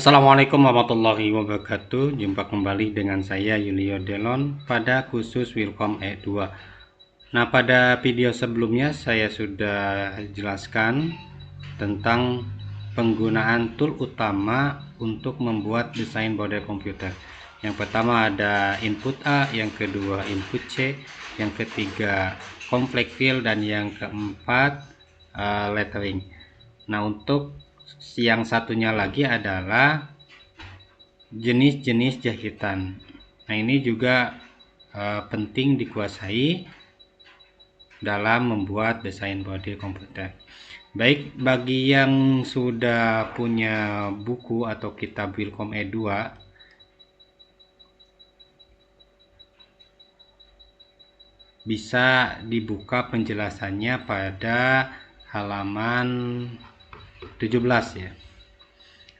Assalamualaikum warahmatullahi wabarakatuh. Jumpa kembali dengan saya Yulio Delon pada khusus Wilcom E2. Nah, pada video sebelumnya saya sudah jelaskan tentang penggunaan tool utama untuk membuat desain body komputer. Yang pertama ada input A, yang kedua input C, yang ketiga complex fill, dan yang keempat lettering. Nah, untuk yang satunya lagi adalah jenis-jenis jahitan. Nah, ini juga penting dikuasai dalam membuat desain body komputer. Baik, bagi yang sudah punya buku atau kitab Wilcom E2, bisa dibuka penjelasannya pada halaman 17 ya.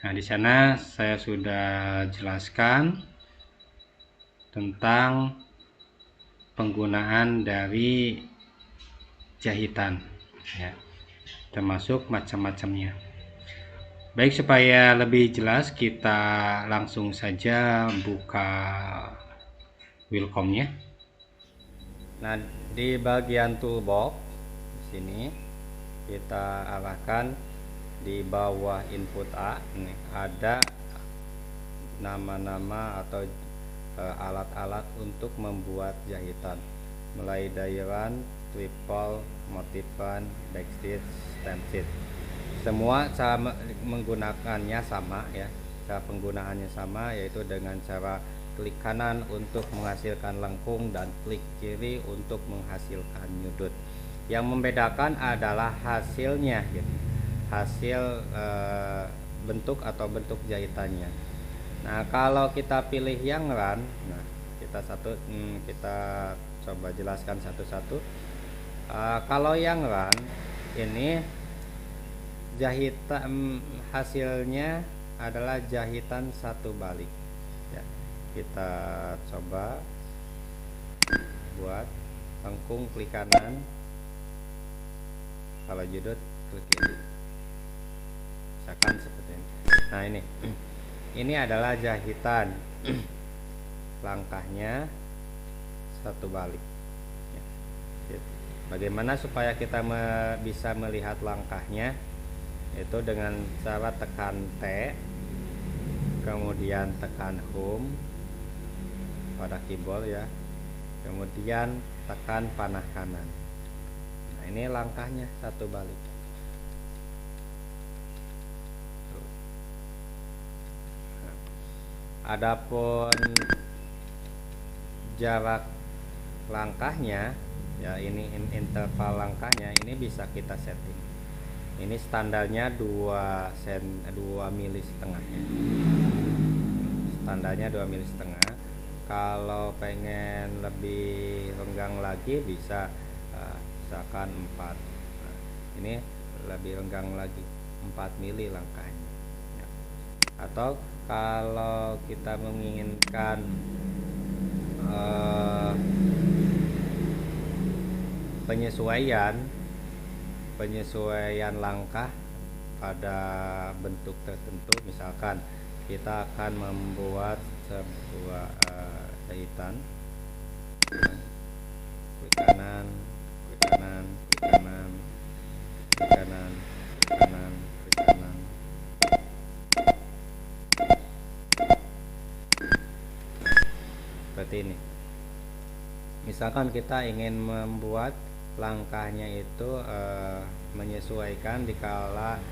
Nah, di sana saya sudah jelaskan tentang penggunaan dari jahitan ya, termasuk macam-macamnya. Baik, supaya lebih jelas kita langsung saja buka Wilcomnya. Nah, di bagian toolbox di sini kita arahkan di bawah input A, nih ada nama-nama atau alat-alat untuk membuat jahitan, mulai dairan, triple, motifan, backstitch, stencil. Semua cara menggunakannya sama ya. Cara penggunaannya sama, yaitu dengan cara klik kanan untuk menghasilkan lengkung dan klik kiri untuk menghasilkan nyudut. Yang membedakan adalah hasilnya gitu. Hasil bentuk atau bentuk jahitannya. Nah, kalau kita pilih yang run, nah kita coba jelaskan satu-satu. Kalau yang run ini jahitan hasilnya adalah jahitan satu balik ya. Kita coba buat lengkung, klik kanan, kalau judut klik kiri, misalkan seperti ini. Nah, ini adalah jahitan langkahnya satu balik ya. Bagaimana supaya kita bisa melihat langkahnya? Itu dengan cara tekan T, kemudian tekan Home pada keyboard ya, kemudian tekan panah kanan. Nah, ini langkahnya satu balik. Adapun jarak langkahnya ya, ini interval langkahnya ini bisa kita setting. Ini standarnya 2 mili setengah ya. Standarnya 2 mili setengah. Kalau pengen lebih renggang lagi bisa misalkan 4. Nah, ini lebih renggang lagi 4 mili langkahnya ya. Atau kalau kita menginginkan penyesuaian langkah pada bentuk tertentu, misalkan kita akan membuat sebuah jahitan, klik kanan, klik kanan, klik kanan, klik kanan, klik kanan, klik kanan. Seperti ini. Misalkan kita ingin membuat langkahnya itu menyesuaikan dikala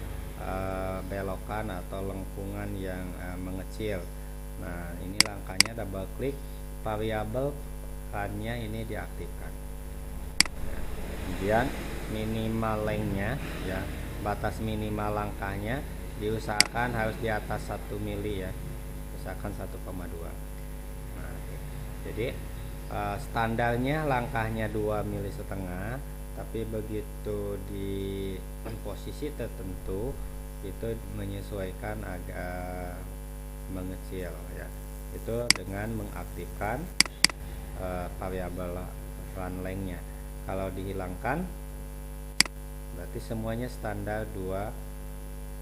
belokan atau lengkungan yang mengecil. Nah, ini langkahnya double klik, variabel run-nya ini diaktifkan. Nah, kemudian minimal length-nya ya, batas minimal langkahnya diusahakan harus di atas 1 mili ya, usahakan 1,2. Nah, jadi standarnya langkahnya 2 mili setengah, tapi begitu di posisi tertentu itu menyesuaikan agak mengecil ya. Itu dengan mengaktifkan variabel run length-nya. Kalau dihilangkan berarti semuanya standar 2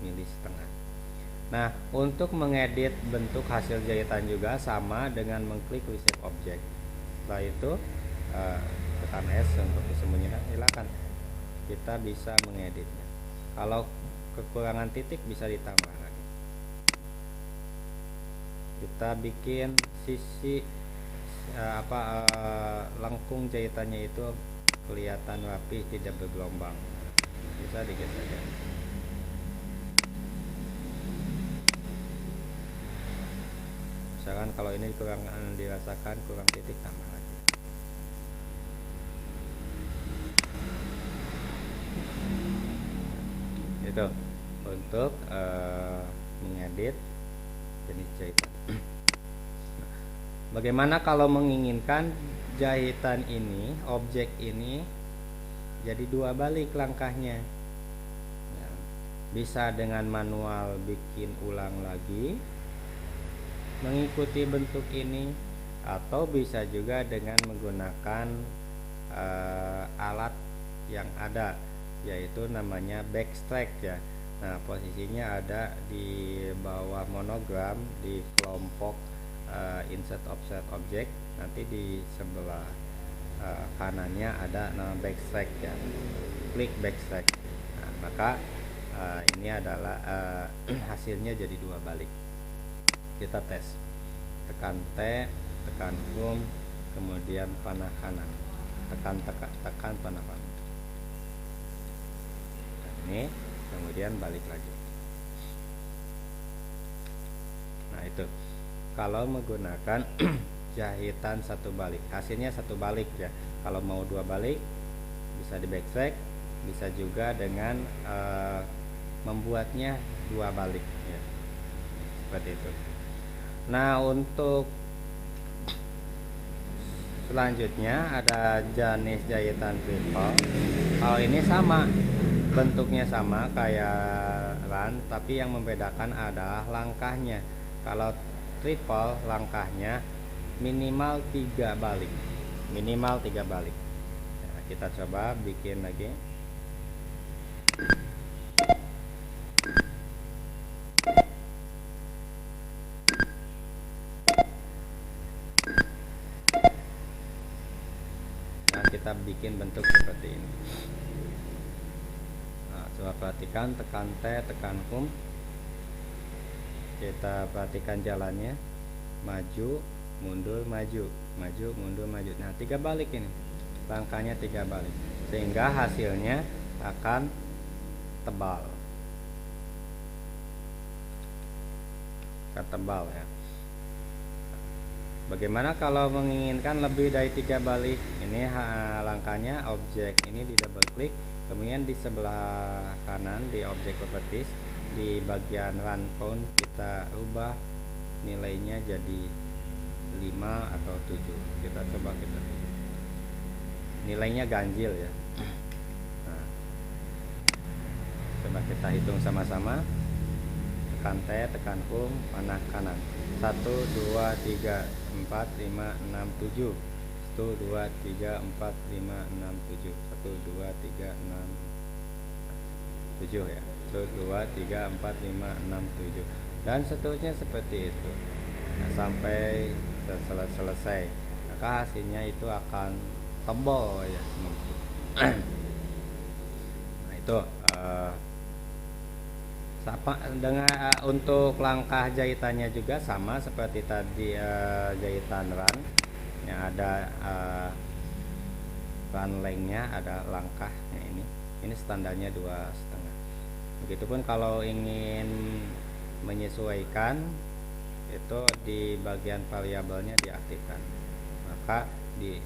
mili setengah. Nah, untuk mengedit bentuk hasil jahitan juga sama dengan mengklik reshape object. Setelah itu tekan S untuk disembunyikan, silakan. Kita bisa mengeditnya. Kalau kekurangan titik bisa ditambah lagi. Kita bikin sisi lengkung jahitannya itu kelihatan rapi, tidak bergelombang. Bisa dikit saja. Misalkan kalau ini kurang dirasakan, kurang titik, tambah lagi. Itu untuk mengedit jenis jahitan. Bagaimana kalau menginginkan jahitan ini, objek ini jadi dua balik langkahnya? Bisa dengan manual bikin ulang lagi mengikuti bentuk ini, atau bisa juga dengan menggunakan alat yang ada, yaitu namanya backtrack ya. Nah, posisinya ada di bawah monogram di kelompok insert offset object. Nanti di sebelah kanannya ada nama backtrack ya. Klik backtrack. Nah, maka ini adalah hasilnya jadi dua balik. Kita tes. Tekan T, tekan home, kemudian panah kanan. Tekan panah kanan. Ini kemudian balik lagi. Nah, itu kalau menggunakan jahitan satu balik, hasilnya satu balik ya. Kalau mau dua balik bisa di backtrack, bisa juga dengan membuatnya dua balik ya. Seperti itu. Nah, untuk selanjutnya ada jenis jahitan triple. Hal ini sama, bentuknya sama kayak run, tapi yang membedakan adalah langkahnya. Kalau triple langkahnya minimal 3 balik, minimal 3 balik. Nah, kita coba bikin lagi. Nah, kita bikin bentuk seperti ini. Nah, coba perhatikan, tekan T, tekan home. Kita perhatikan jalannya, maju, mundur, maju, maju, mundur, maju. Nah, 3 balik ini, langkahnya 3 balik, sehingga hasilnya akan tebal, ya. Bagaimana kalau menginginkan lebih dari 3 balik? Ini langkahnya objek ini di double klik, kemudian di sebelah kanan di objek properties di bagian run count kita ubah nilainya jadi 5 atau 7. Kita coba nilainya ganjil ya. Nah, coba kita hitung sama-sama. Tekan T, tekan home, panah kanan. 1 2 3 4 5 6 7. 1 2 3 4 5 6 7. 1 2 3 6 7 ya. 1 2 3 4 5 6 7 dan seterusnya seperti itu. Nah, sampai selesai, maka hasilnya itu akan tebal ya. Nah, itu dengan untuk langkah jahitannya juga sama seperti tadi jahitan run yang ada run lengthnya, ada langkahnya. Ini standarnya 2,5. Begitupun kalau ingin menyesuaikan, itu di bagian variabelnya diaktifkan, maka di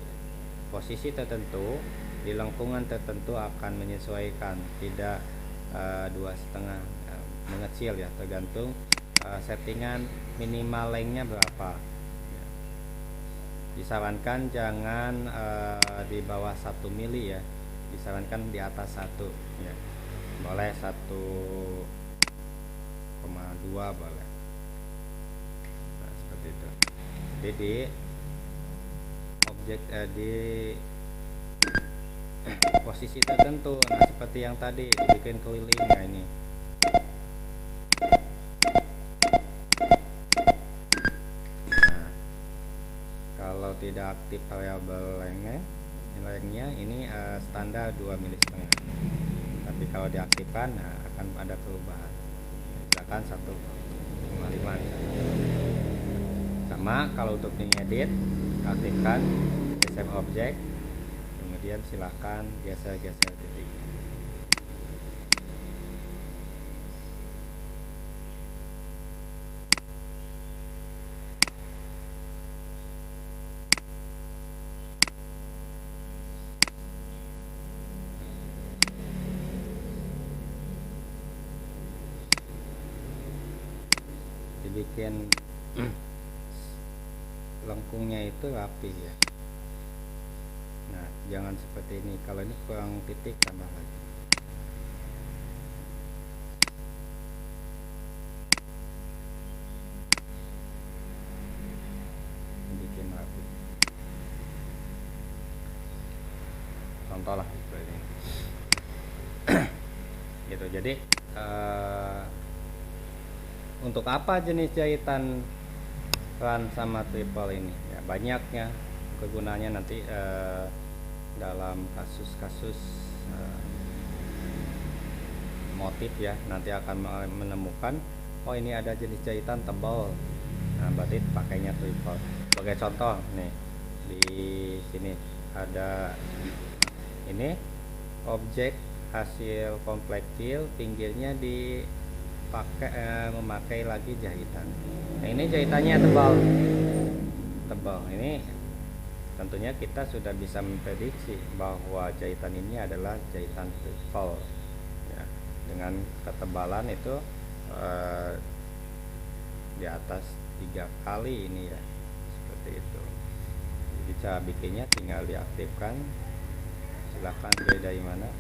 posisi tertentu, di lengkungan tertentu akan menyesuaikan, tidak 2,5, mengecil ya, tergantung settingan minimal lengthnya berapa. Disarankan jangan di bawah 1 mili ya, disarankan di atas 1 ya, boleh 1,2 boleh. Nah, seperti itu. Jadi di objek di posisi tertentu, nah seperti yang tadi dibikin keliling ya, ini tidak aktif variabel lengthnya ini standar 2,5 mm. Tapi kalau diaktifkan akan ada perubahan, misalkan 1,5. Sama kalau untuk mengedit, aktifkan save object, kemudian silakan geser-geser titik. Dibikin lengkungnya itu rapi ya. Nah, jangan seperti ini. Kalau ini kurang titik, tambah lagi. Bikin rapi. Contoh lah seperti ini. Gitu. Jadi untuk apa jenis jahitan run sama triple ini? Ya, banyaknya kegunaannya nanti dalam kasus-kasus motif ya, nanti akan menemukan oh ini ada jenis jahitan tebal. Nah, berarti pakainya triple. Sebagai contoh nih, di sini ada ini objek hasil kompleksil, pinggirnya memakai lagi jahitan. Nah, ini jahitannya tebal. Ini tentunya kita sudah bisa memprediksi bahwa jahitan ini adalah jahitan triple ya, dengan ketebalan itu di atas 3 kali ini ya, seperti itu. Jadi cara bikinnya tinggal diaktifkan, silahkan pilih dari mana.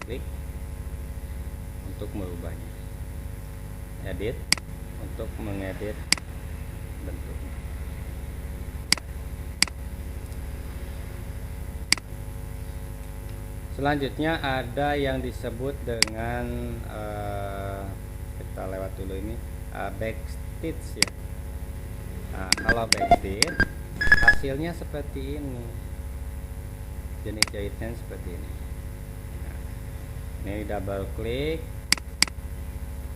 Klik untuk merubahnya, edit untuk mengedit bentuknya. Selanjutnya ada yang disebut dengan kita lewat dulu ini backstitch ya. Nah, kalau backstitch hasilnya seperti ini, jenis jahitan seperti ini. Ini double klik.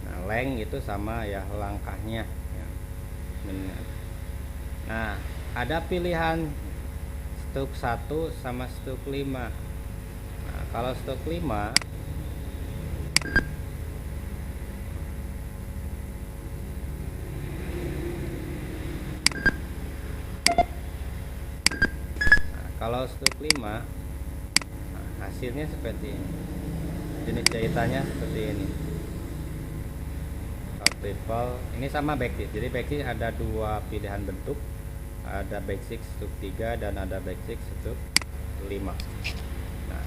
Nah, length itu sama ya langkahnya ya. Nah, ada pilihan stroke 1 sama stroke 5. Nah, kalau stroke 5 hasilnya seperti ini. Jenis jahitannya seperti ini. Triple ini sama backstitch. Jadi backstitch ada 2 pilihan bentuk, ada backstitch stroke 3 dan ada backstitch stroke 5. Nah,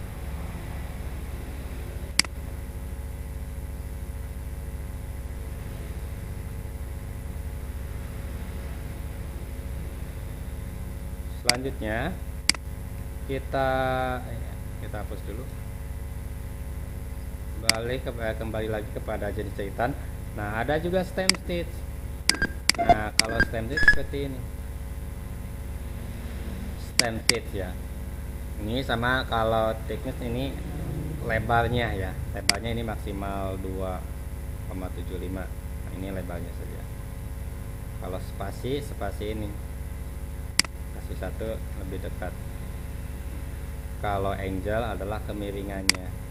selanjutnya kita hapus dulu, kembali lagi kepada jenis jahitan. Nah, ada juga stem stitch. Nah, kalau stem stitch seperti ini, stem stitch ya. Ini sama kalau thickness ini lebarnya ya, lebarnya ini maksimal 2,75. Nah, ini lebarnya saja. Kalau spasi ini kasih 1 lebih dekat. Kalau angle adalah kemiringannya.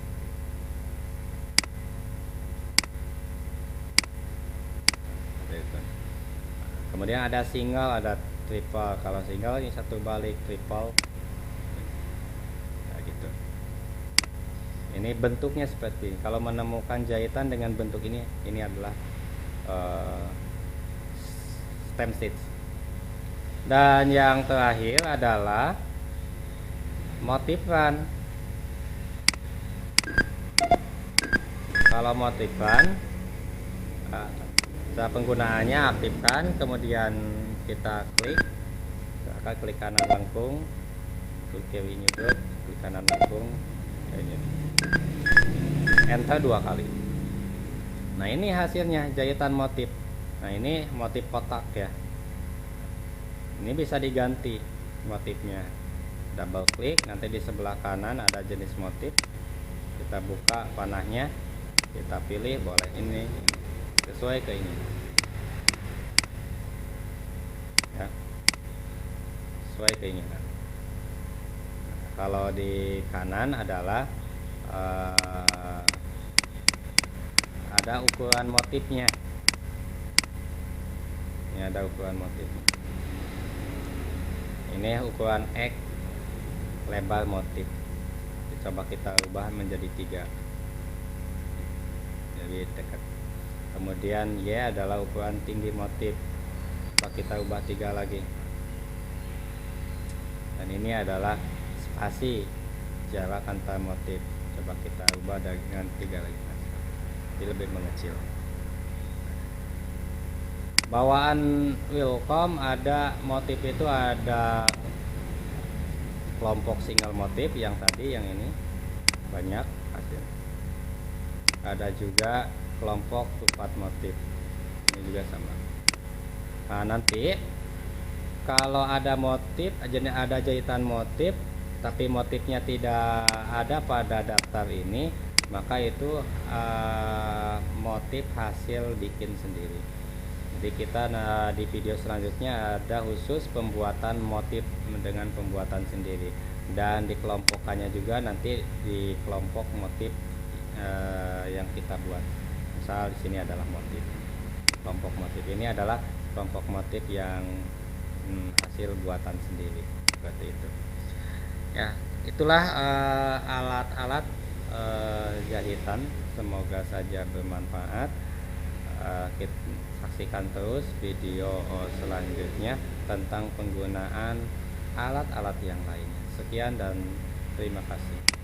Kemudian ada single, ada triple. Kalau single ini 1 balik, triple ya gitu. Ini bentuknya seperti ini. Kalau menemukan jahitan dengan bentuk ini adalah stem stitch. Dan yang terakhir adalah motif run. Kalau motifan, cara penggunaannya aktifkan, kemudian kita klik kanan lengkung, klik kiri nyudut, klik kanan lengkung, ini enter 2 kali. Nah ini hasilnya jahitan motif. Nah ini motif kotak ya, ini bisa diganti motifnya. Double klik, nanti di sebelah kanan ada jenis motif, kita buka panahnya, kita pilih boleh ini sesuai ke ini ya, sesuai keinginan. Kalau di kanan adalah ada ukuran motifnya. Ini ada ukuran motif. Ini ukuran X lebar motif. Coba kita ubah menjadi 3. Jadi dekat. Kemudian Y adalah ukuran tinggi motif. Coba kita ubah 3 lagi. Dan ini adalah spasi jarak antar motif. Coba kita ubah dengan 3 lagi. Jadi lebih mengecil. Bawaan Wilcom ada motif itu ada kelompok single motif yang tadi, yang ini banyak hasil. Ada juga kelompok 4 motif, ini juga sama. Nah nanti kalau ada motif, ada jahitan motif tapi motifnya tidak ada pada daftar ini, maka itu motif hasil bikin sendiri. Jadi kita di video selanjutnya ada khusus pembuatan motif dengan pembuatan sendiri, dan dikelompokkannya juga nanti di kelompok motif yang kita buat. Misal di sini adalah motif. Kelompok motif ini adalah kelompok motif yang hasil buatan sendiri, seperti itu. Ya, itulah alat-alat jahitan. Semoga saja bermanfaat. Kita saksikan terus video selanjutnya tentang penggunaan alat-alat yang lainnya. Sekian dan terima kasih.